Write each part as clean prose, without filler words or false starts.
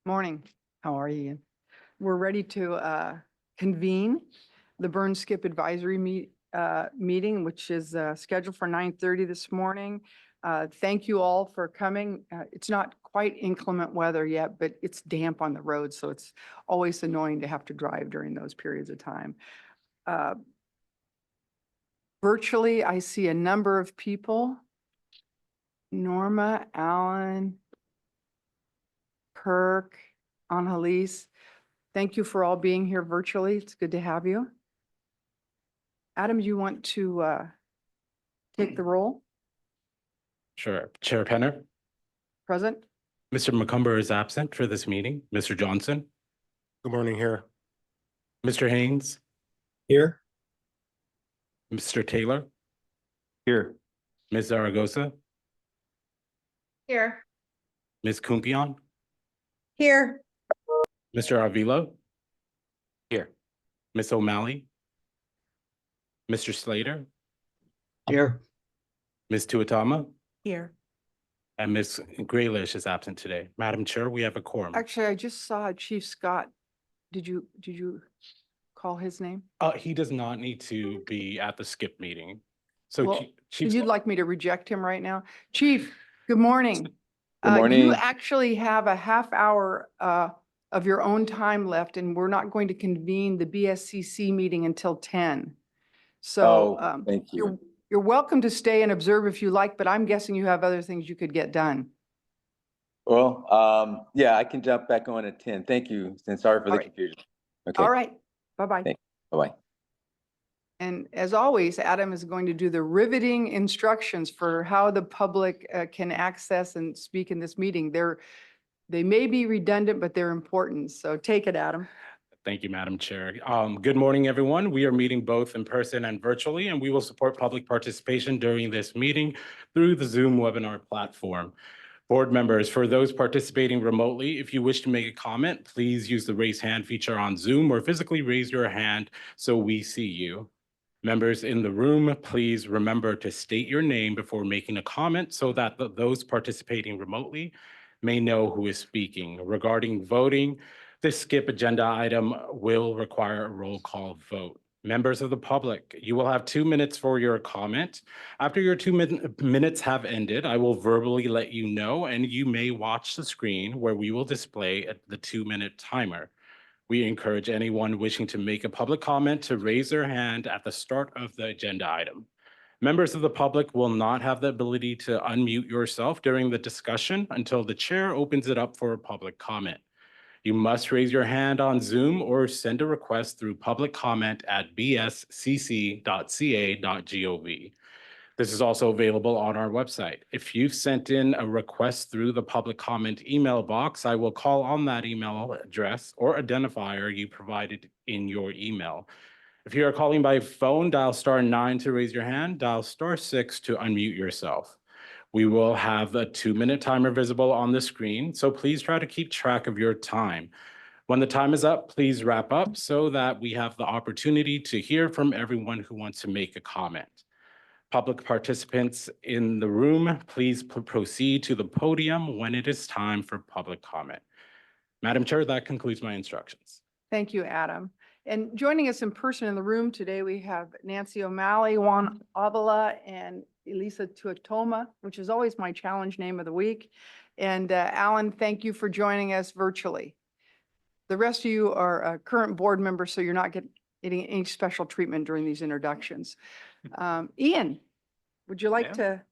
Morning. How are you? We're ready to convene the Byrne SCIP Advisory meeting, which is scheduled for 9:30 this morning. Thank you all for coming. It's not quite inclement weather yet, but it's damp on the road, so it's always annoying to have to drive during those periods of time. Virtually, I see a number of people. Norma, Alan, Kirk, Annalise. Thank you for all being here virtually. It's good to have you. Adam, you want to take the roll? Sure. Chair Penner. Present? Mr. McCumber is absent for this meeting. Mr. Johnson. Good morning here. Mr. Haynes. Here. Mr. Taylor. Here. Ms. Zaragoza. Here. Ms. Kumpion. Here. Mr. Arvilo. Here. Ms. O'Malley. Mr. Slater. Here. Ms. Tuatama. Here. And Ms. Graylish is absent today. Madam Chair, we have a quorum. Actually, I just saw Chief Scott. Did you call his name? He does not need to be at the SCIP meeting. So Well, Chief, You'd like me to reject him right now? Chief, good morning. Good morning. You actually have a half hour of your own time left, and we're not going to convene the BSCC meeting until 10. So Thank you. You're welcome to stay and observe if you like, but I'm guessing you have other things you could get done. Well, yeah, I can jump back on at 10. Thank you. And sorry for the confusion. Okay. All right. Bye-bye. Thank you. Bye-bye. And as always, Adam is going to do the riveting instructions for how the public can access and speak in this meeting. They may be redundant, but they're important. So take it, Adam. Thank you, Madam Chair. Good morning, everyone. We are meeting both in person and virtually, and we will support public participation during this meeting through the Zoom webinar platform. Board members, for those participating remotely, if you wish to make a comment, please use the raise hand feature on Zoom or physically raise your hand so we see you. Members in the room, please remember to state your name before making a comment so that those participating remotely may know who is speaking. Regarding voting, this SCIP agenda item will require a roll call vote. Members of the public, you will have 2 minutes for your comment. After your 2 minutes have ended, I will verbally let you know, and you may watch the screen where we will display the 2-minute timer. We encourage anyone wishing to make a public comment to raise their hand at the start of the agenda item. Members of the public will not have the ability to unmute yourself during the discussion until the chair opens it up for a public comment. You must raise your hand on Zoom or send a request through public comment at bscc.ca.gov. This is also available on our website. If you've sent in a request through the public comment email box, I will call on that email address or identifier you provided in your email. If you are calling by phone, dial *9 to raise your hand, dial *6 to unmute yourself. We will have a 2-minute timer visible on the screen, so please try to keep track of your time. When the time is up, please wrap up so that we have the opportunity to hear from everyone who wants to make a comment. Public participants in the room, please proceed to the podium when it is time for public comment. Madam Chair, that concludes my instructions. Thank you, Adam. And joining us in person in the room today, we have Nancy O'Malley, Juan Avila, and Elisa Tuatoma, which is always my challenge name of the week. And Alan, thank you for joining us virtually. The rest of you are current board members, so you're not getting any special treatment during these introductions. Ian, would you like to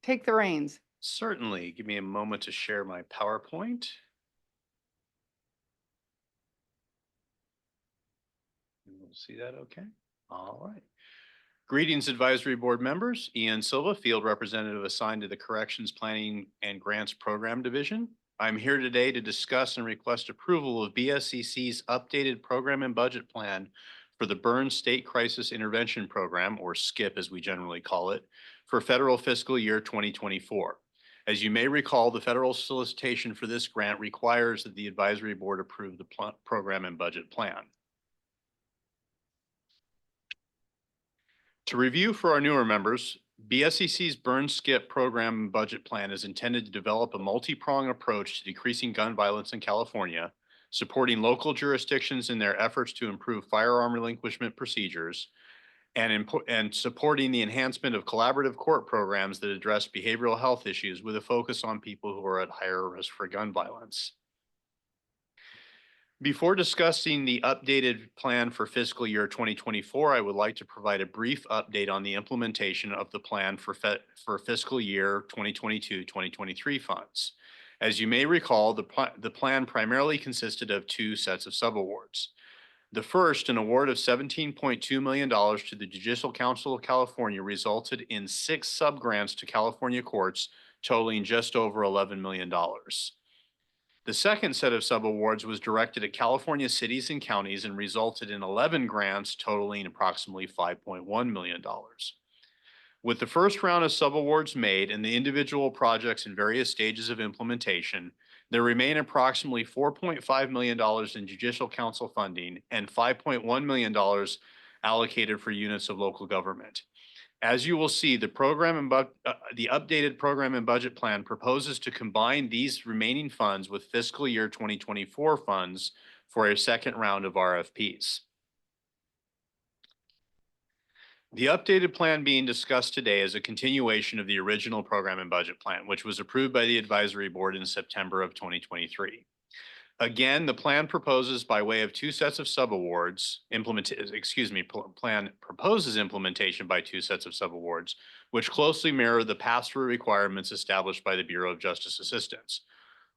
take the reins? Certainly. Give me a moment to share my PowerPoint. We'll see that okay. All right. Greetings, advisory board members. Ian Silva, field representative assigned to the Corrections Planning and Grants Program Division. I'm here today to discuss and request approval of BSCC's updated program and budget plan for the Byrne State Crisis Intervention Program, or SCIP as we generally call it, for federal fiscal year 2024. As you may recall, the federal solicitation for this grant requires that the advisory board approve the program and budget plan. To review for our newer members, BSCC's Byrne SCIP program and budget plan is intended to develop a multi-pronged approach to decreasing gun violence in California, supporting local jurisdictions in their efforts to improve firearm relinquishment procedures, and supporting the enhancement of collaborative court programs that address behavioral health issues with a focus on people who are at higher risk for gun violence. Before discussing the updated plan for fiscal year 2024, I would like to provide a brief update on the implementation of the plan for fiscal year 2022-2023 funds. As you may recall, the plan primarily consisted of two sets of subawards. The first, an award of $17.2 million to the Judicial Council of California, resulted in 6 subgrants to California courts totaling just over $11 million. The second set of subawards was directed at California cities and counties and resulted in 11 grants totaling approximately $5.1 million. With the first round of subawards made and the individual projects in various stages of implementation, there remain approximately $4.5 million in Judicial Council funding and $5.1 million allocated for units of local government. As you will see, the updated program and budget plan proposes to combine these remaining funds with fiscal year 2024 funds for a second round of RFPs. The updated plan being discussed today is a continuation of the original program and budget plan, which was approved by the advisory board in September of 2023. Again, the plan proposes by way of 2 sets of subawards, plan proposes implementation by 2 sets of subawards, which closely mirror the pass-through requirements established by the Bureau of Justice Assistance.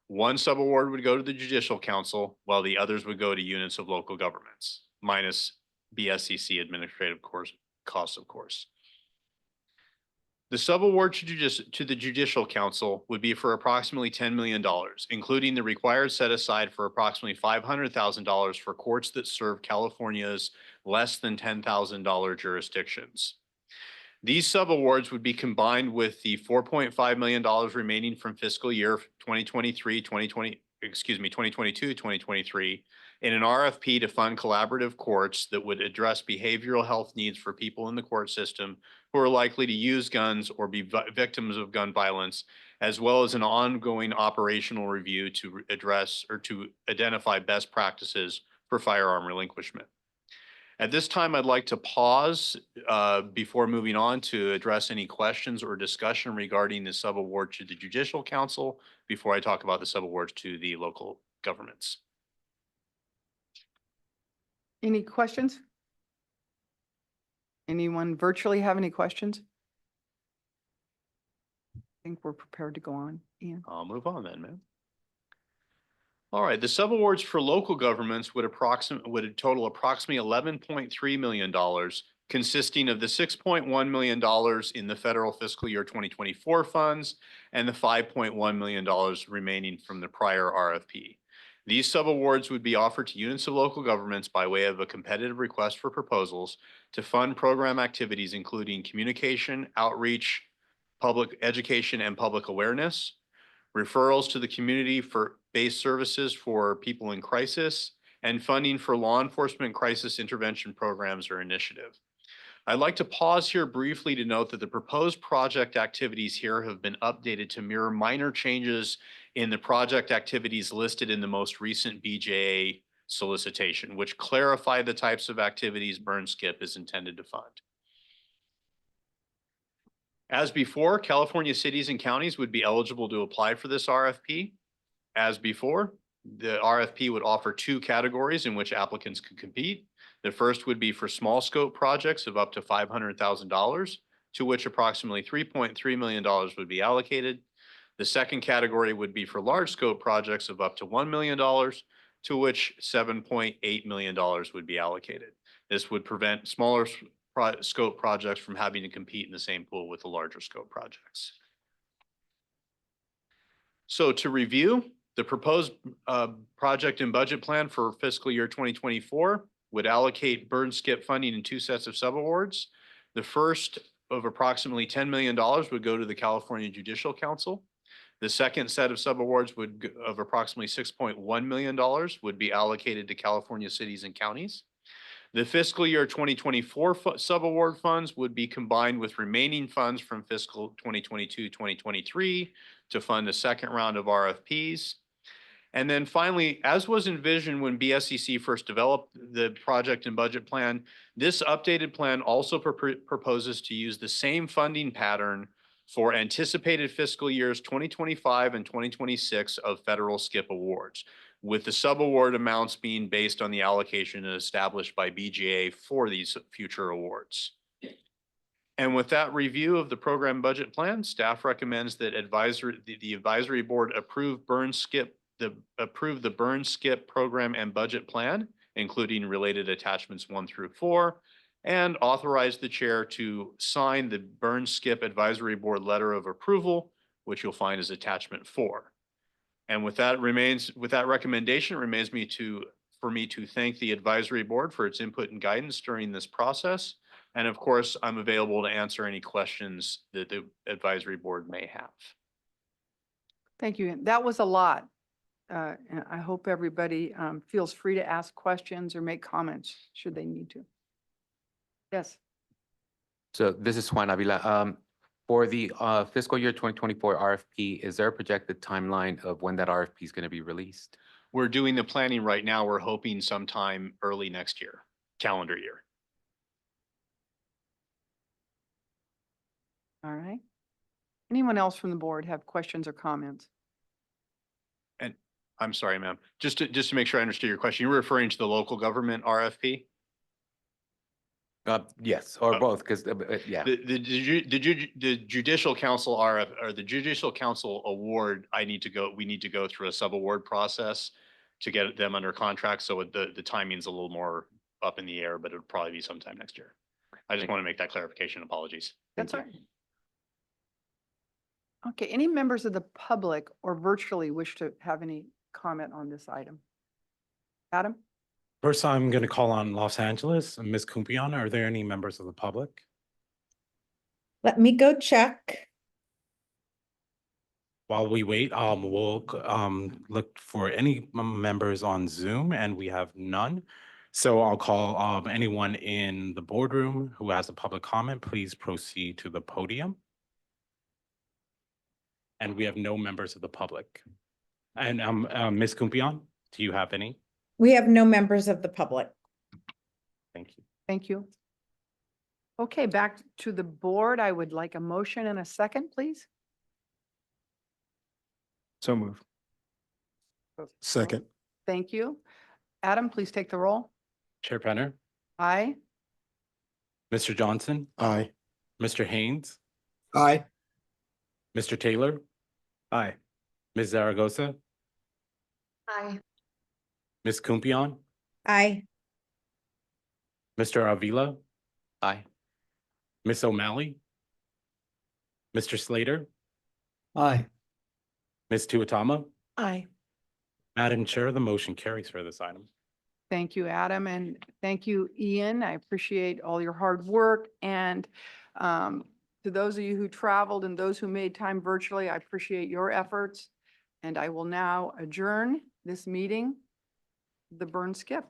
One subaward would go to the Judicial Council, while the others would go to units of local governments, minus BSCC administrative costs, of course. The subaward to the Judicial Council would be for approximately $10 million, including the required set aside for approximately $500,000 for courts that serve California's less than $10,000 jurisdictions. These subawards would be combined with the $4.5 million remaining from fiscal year 2022-2023 in an RFP to fund collaborative courts that would address behavioral health needs for people in the court system who are likely to use guns or be victims of gun violence, as well as an ongoing operational review to address or to identify best practices for firearm relinquishment. At this time, I'd like to pause before moving on to address any questions or discussion regarding the subaward to the Judicial Council before I talk about the subawards to the local governments. Any questions? Anyone virtually have any questions? I think we're prepared to go on. Ian? I'll move on then, ma'am. All right, the subawards for local governments would total approximately $11.3 million, consisting of the $6.1 million in the federal fiscal year 2024 funds and the $5.1 million remaining from the prior RFP. These subawards would be offered to units of local governments by way of a competitive request for proposals to fund program activities including communication, outreach, public education, and public awareness, referrals to the community for based services for people in crisis, and funding for law enforcement crisis intervention programs or initiative. I'd like to pause here briefly to note that the proposed project activities here have been updated to mirror minor changes in the project activities listed in the most recent BJA solicitation, which clarify the types of activities Byrne SCIP is intended to fund. As before, California cities and counties would be eligible to apply for this RFP. As before, the RFP would offer 2 categories in which applicants could compete. The first would be for small scope projects of up to $500,000, to which approximately $3.3 million would be allocated. The second category would be for large scope projects of up to $1 million, to which $7.8 million would be allocated. This would prevent smaller scope projects from having to compete in the same pool with the larger scope projects. So to review, the proposed project and budget plan for fiscal year 2024 would allocate Byrne SCIP funding in 2 sets of subawards. The first of approximately $10 million would go to the California Judicial Council. The second set of subawards of approximately $6.1 million would be allocated to California cities and counties. The fiscal year 2024 subaward funds would be combined with remaining funds from fiscal 2022-2023 to fund a second round of RFPs. And then finally, as was envisioned when BSCC first developed the project and budget plan, this updated plan also proposes to use the same funding pattern for anticipated fiscal years 2025 and 2026 of federal SCIP awards, with the subaward amounts being based on the allocation established by BGA for these future awards. And with that review of the program budget plan, staff recommends that the advisory board approve the Byrne SCIP program and budget plan, including related attachments 1 through 4, and authorize the chair to sign the Byrne SCIP advisory board letter of approval, which you'll find as attachment 4. And with that recommendation, it remains for me to thank the advisory board for its input and guidance during this process. And of course, I'm available to answer any questions that the advisory board may have. Thank you. That was a lot. And I hope everybody feels free to ask questions or make comments should they need to. Yes. So this is Juan Avila. For the fiscal year 2024 RFP, is there a projected timeline of when that RFP is going to be released? We're doing the planning right now. We're hoping sometime early next year, calendar year. All right. Anyone else from the board have questions or comments? And I'm sorry, ma'am, just to make sure I understood your question, you're referring to the local government RFP? Yes, or both, because yeah. The judicial council or the judicial council award, we need to go through a subaward process to get them under contract. So the timing's a little more up in the air, but it'll probably be sometime next year. I just want to make that clarification. Apologies. That's all right. Okay, any members of the public or virtually wish to have any comment on this item? Adam? First, I'm going to call on Los Angeles. Ms. Kumpion, are there any members of the public? Let me go check. While we wait, we'll look for any members on Zoom, and we have none. So I'll call anyone in the boardroom who has a public comment. Please proceed to the podium. And we have no members of the public. And Ms. Kumpion, do you have any? We have no members of the public. Thank you. Thank you. Okay, back to the board. I would like a motion and a second, please. So moved. Second. Thank you. Adam, please take the roll. Chair Penner, Aye. Mr. Johnson, Aye. Mr. Haynes, Aye. Mr. Taylor, Aye. Ms. Zaragoza, Aye. Ms. Kumpion, Aye. Mr. Avila, Aye. Ms. O'Malley, Mr. Slater, Aye. Ms. Tuatama. Aye. Madam Chair, the motion carries for this item. Thank you, Adam, and thank you, Ian. I appreciate all your hard work. And to those of you who traveled and those who made time virtually, I appreciate your efforts. And I will now adjourn this meeting, the Byrne SCIP.